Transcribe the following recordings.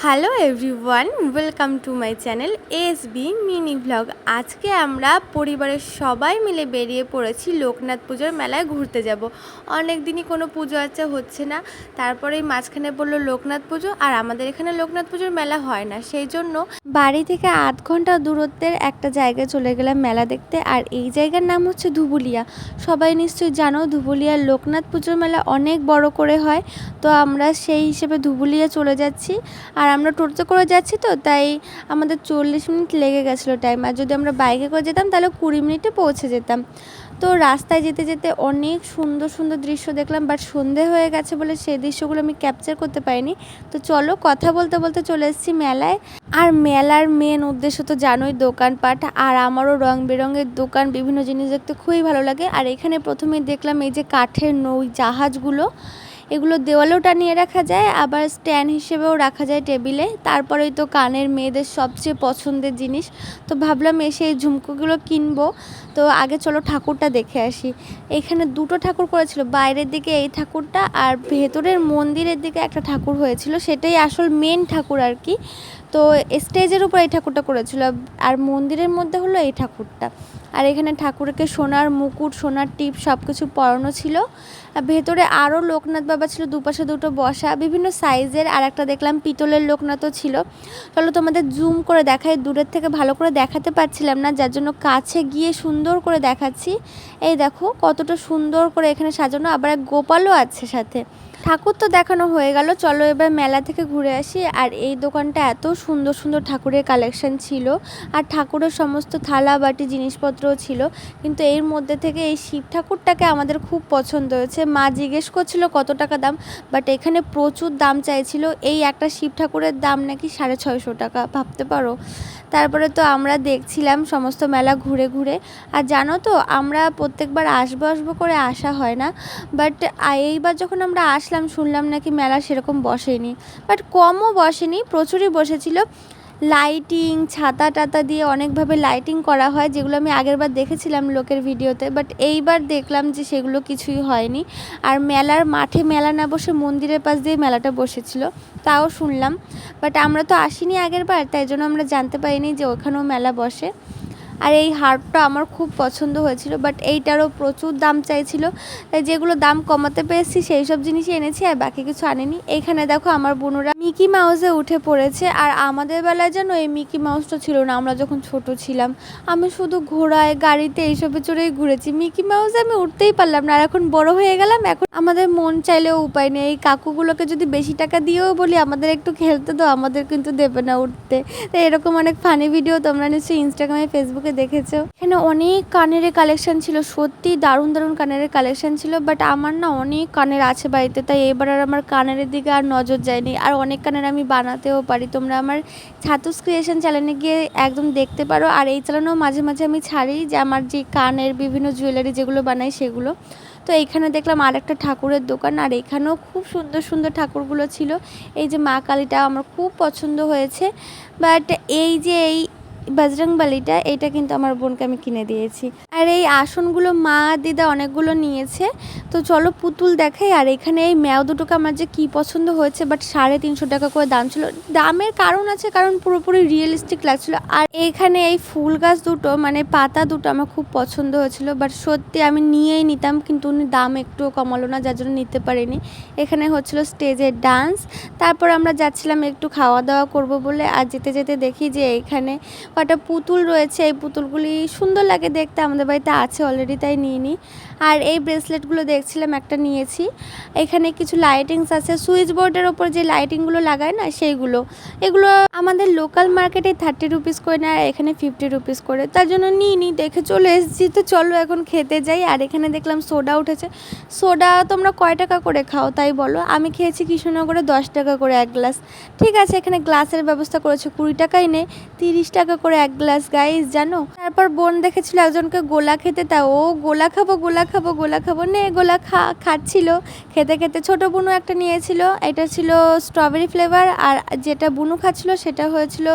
Hello everyone, welcome to my channel SB mini blog. আজকে আমরা পরিবারের সবাই মিলে বেরিয়ে পড়েছি লোকনাথ পুজোর মেলায় ঘুরতে যাব। অনেক দিনই কোনো পুজো আচ্ছা হচ্ছে না, তারপরেই মাঝখানে পড়লো লোকনাথ পুজো, আর আমাদের এখানে লোকনাথ পুজোর মেলা হয় না, সেই জন্য বাড়ি থেকে 8 ঘন্টা দূরত্বের একটা জায়গায় চলে গেলাম মেলা দেখতে। আর এই জায়গার নাম হচ্ছে ধুবুলিয়া। সবাই নিশ্চয়ই জানো ধুবুলিয়ার লোকনাথ পুজোর মেলা অনেক বড় করে হয়, তো আমরা সেই হিসেবে ধুবুলিয়া চলে যাচ্ছি। আর আমরা টোটোতে করে যাচ্ছি, তো তাই আমাদের 40 মিনিট লেগে গেছিলো টাইম, আর যদি আমরা বাইকে করে যেতাম তাহলে 20 মিনিটে পৌঁছে যেতাম। তো রাস্তায় যেতে যেতে অনেক সুন্দর সুন্দর দৃশ্য দেখলাম, বাট সন্ধে হয়ে গেছে বলে সেই দৃশ্যগুলো আমি ক্যাপচার করতে পারিনি। তো চলো কথা বলতে বলতে চলে এসেছি মেলায়। আর মেলার মেন উদ্দেশ্য তো জানোই, দোকানপাট। আর আমারও রং বেরঙের দোকান, বিভিন্ন জিনিস দেখতে খুবই ভালো লাগে। আর এখানে প্রথমেই দেখলাম এই যে কাঠের নৌ জাহাজগুলো, এগুলো দেওয়ালেও টানিয়ে রাখা যায়, আবার স্ট্যান্ড হিসেবেও রাখা যায় টেবিলে। তারপরেই তো কানের মেয়েদের সবচেয়ে পছন্দের জিনিস, তো ভাবলাম এসে এই ঝুমকোগুলো কিনবো। তো আগে চলো ঠাকুরটা দেখে আসি। এখানে দুটো ঠাকুর করেছিল, বাইরের দিকে এই ঠাকুরটা আর ভেতরের মন্দিরের দিকে একটা ঠাকুর হয়েছিল, সেটাই আসল মেন ঠাকুর আর কি। তো স্টেজের উপর এই ঠাকুরটা করেছিল, আর মন্দিরের মধ্যে হলো এই ঠাকুরটা। আর এখানে ঠাকুরকে সোনার মুকুট, সোনার টিপ সব কিছু পরানো ছিল। ভেতরে আরও লোকনাথ বাবা ছিল, দুপাশে দুটো বসা বিভিন্ন সাইজের। আর একটা দেখলাম পিতলের লোকনাথও ছিল। চলো তোমাদের জুম করে দেখাই, দূরের থেকে ভালো করে দেখাতে পারছিলাম না, যার জন্য কাছে গিয়ে সুন্দর করে দেখাচ্ছি। এই দেখো কতটা সুন্দর করে এখানে সাজানো, আবার এক গোপালও আছে সাথে। ঠাকুর তো দেখানো হয়ে গেল, চলো এবার মেলা থেকে ঘুরে আসি। আর এই দোকানটা এত সুন্দর সুন্দর ঠাকুরের কালেকশন ছিল, আর ঠাকুরের সমস্ত থালা বাটি জিনিসপত্রও ছিল। কিন্তু এর মধ্যে থেকে এই শিব ঠাকুরটাকে আমাদের খুব পছন্দ হয়েছে। মা জিজ্ঞেস করছিল কত টাকা দাম, বাট এখানে প্রচুর দাম চাইছিল। এই একটা শিব ঠাকুরের দাম নাকি 650 টাকা, ভাবতে পারো। তারপরে তো আমরা দেখছিলাম সমস্ত মেলা ঘুরে ঘুরে। আর জানো তো আমরা প্রত্যেকবার আসবো করে আসা হয় না, বাট এইবার যখন আমরা আসলাম শুনলাম নাকি মেলা সেরকম বসেনি, বাট কমও বসেনি, প্রচুরই বসেছিল। লাইটিং, ছাতা টাতা দিয়ে অনেকভাবে লাইটিং করা হয়, যেগুলো আমি আগেরবার দেখেছিলাম লোকের ভিডিওতে, বাট এইবার দেখলাম যে সেগুলো কিছুই হয়নি। আর মেলার মাঠে মেলা না বসে মন্দিরের পাশ দিয়ে মেলাটা বসেছিল, তাও শুনলাম। বাট আমরা তো আসিনি আগেরবার, তাই জন্য আমরা জানতে পারিনি যে ওখানেও মেলা বসে। আর এই হারটা আমার খুব পছন্দ হয়েছিল, বাট এইটারও প্রচুর দাম চাইছিল, তাই যেগুলো দাম কমাতে পেরেছি সেই সব জিনিসই এনেছি, আর বাকি কিছু আনিনি। এইখানে দেখো আমার বোনরা মিকি মাউসে উঠে পড়েছে। আর আমাদের বেলায় যেন এই মিকি মাউসটা ছিল না, আমরা যখন ছোট ছিলাম আমি শুধু ঘোড়ায় গাড়িতে এইসবে চড়েই ঘুরেছি, মিকি মাউসে আমি উঠতেই পারলাম না। আর এখন বড় হয়ে গেলাম, এখন আমাদের মন চাইলেও উপায় নেই। এই কাকুগুলোকে যদি বেশি টাকা দিয়েও বলি আমাদের একটু খেলতে দাও, আমাদের কিন্তু দেবে না উঠতে। তো এরকম অনেক ফানি ভিডিও তোমরা নিশ্চয়ই ইনস্টাগ্রামে, ফেসবুকে দেখেছো। এখানে অনেক কানের কালেকশন ছিল, সত্যি দারুণ দারুণ কানের কালেকশন ছিল। বাট আমার না অনেক কানের আছে বাড়িতে, তাই এবার আর আমার কানের দিকে আর নজর যায়নি। আর অনেক কানের আমি বানাতেও পারি, তোমরা আমার ছাতুস ক্রিয়েশন চ্যানেলে গিয়ে একদম দেখতে পারো। আর এই চ্যানেলেও মাঝে মাঝে আমি ছাড়ি যে আমার যে কানের বিভিন্ন জুয়েলারি যেগুলো বানাই সেগুলো। তো এইখানে দেখলাম আর একটা ঠাকুরের দোকান, আর এখানেও খুব সুন্দর সুন্দর ঠাকুরগুলো ছিল। এই যে মা কালীটা আমার খুব পছন্দ হয়েছে, বাট এই যে এই বজরংবলীটা, এটা কিন্তু আমার বোনকে আমি কিনে দিয়েছি। আর এই আসনগুলো মা দিদা অনেকগুলো নিয়েছে। তো চলো পুতুল দেখাই। আর এখানে এই ম্যাও দুটোকে আমার যে কি পছন্দ হয়েছে, বাট 350 টাকা করে দাম ছিল। দামের কারণ আছে, কারণ পুরোপুরি রিয়েলিস্টিক লাগছিল। আর এইখানে এই ফুল গাছ দুটো মানে পাতা দুটো আমার খুব পছন্দ হয়েছিল, বাট সত্যি আমি নিয়েই নিতাম, কিন্তু উনি দাম একটুও কমালো না, যার জন্য নিতে পারিনি। এখানে হচ্ছিল স্টেজের ডান্স, তারপর আমরা যাচ্ছিলাম একটু খাওয়া দাওয়া করব বলে। আর যেতে যেতে দেখি যে এইখানে কটা পুতুল রয়েছে, এই পুতুলগুলি সুন্দর লাগে দেখতে, আমাদের বাড়িতে আছে অলরেডি, তাই নিয়ে নিই। আর এই ব্রেসলেটগুলো দেখছিলাম, একটা নিয়েছি। এখানে কিছু লাইটিংস আছে, সুইচ বোর্ডের ওপর যে লাইটিংগুলো লাগায় না সেইগুলো, এগুলো আমাদের লোকাল মার্কেটে 30 রুপিস করে নেয়, আর এখানে 50 রুপিস করে, তার জন্য নিই দেখে চলে এসেছি। তো চলো এখন খেতে যাই। আর এখানে দেখলাম সোডা উঠেছে। সোডা তোমরা কয় টাকা করে খাও তাই বলো? আমি খেয়েছি কৃষ্ণনগরে 10 টাকা করে এক গ্লাস। ঠিক আছে, এখানে গ্লাসের ব্যবস্থা করেছে, 20 টাকাই নেই, 30 টাকা করে এক গ্লাস গাইস, জানো। তারপর বোন দেখেছিল একজনকে গোলা খেতে, তা ও গোলা খাবো গোলা খাবো গোলা খাবো, নে গোলা খাচ্ছিল। খেতে খেতে ছোট বুনু একটা নিয়েছিল, এটা ছিল স্ট্রবেরি ফ্লেভার, আর যেটা বুনু খাচ্ছিল সেটা হয়েছিল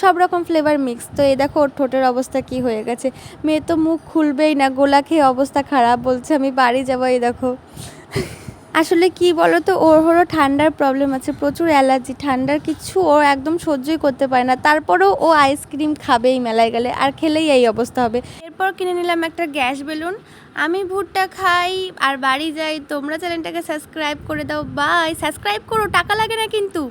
সব রকম ফ্লেভার মিক্স। তো এই দেখো ওর ঠোঁটের অবস্থা কি হয়ে গেছে, মেয়ে তো মুখ খুলবেই না, গোলা খেয়ে অবস্থা খারাপ, বলছে আমি বাড়ি যাবো। এই দেখো আসলে কি বলো তো, ওর হলো ঠান্ডার প্রবলেম আছে, প্রচুর অ্যালার্জি, ঠান্ডার কিছু ও একদম সহ্যই করতে পারে না। তারপরেও ও আইসক্রিম খাবে এই মেলায় গেলে, আর খেলেই এই অবস্থা হবে। এরপর কিনে নিলাম একটা গ্যাস বেলুন। আমি ভুট্টা খাই আর বাড়ি যাই। তোমরা চ্যানেলটাকে সাবস্ক্রাইব করে দাও। বাই, সাবস্ক্রাইব করো, টাকা লাগে না কিন্তু।